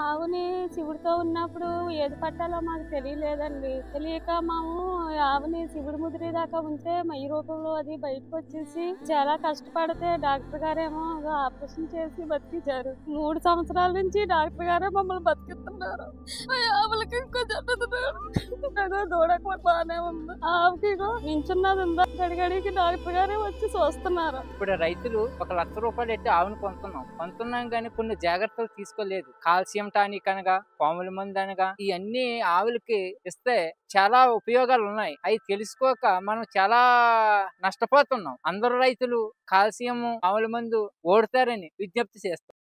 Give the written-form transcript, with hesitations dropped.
ఆవుని శివుడితో ఉన్నప్పుడు ఏది పట్టాలో మాకు తెలియలేదండి. తెలియక మేము ఆవుని శివుడి ముదిరి దాకా ఉంటే మై రూపంలో అది బయటకొచ్చేసి చాలా కష్టపడితే డాక్టర్ గారేమో ఆపరేషన్ చేసి బతికించారు. 3 సంవత్సరాల నుంచి డాక్టర్ గారే మమ్మల్ని బతికిస్తున్నారు. ఆ ఆవులకి ఇంకో జతన్నారు. ఏదో దూడ కూడా బానే ఉంది. ఆవుకి ఇగో నించున్నది ఉందా గడిగడికి డాక్టర్ గారే వచ్చి చూస్తున్నారు. ఇప్పుడు రైతులు ₹1,00,000 ఎట్టి ఆవును కొంటున్నాం కానీ కొన్ని జాగ్రత్తలు తీసుకోలేదు. కాల్షియం టానిక్ అనగా, పాముల మందు అనగా ఇవన్నీ ఆవులకి ఇస్తే చాలా ఉపయోగాలు ఉన్నాయి. అవి తెలుసుకోక మనం చాలా నష్టపోతున్నాం. అందరు రైతులు కాల్షియం, పాముల మందు ఓడతారని విజ్ఞప్తి చేస్తాం.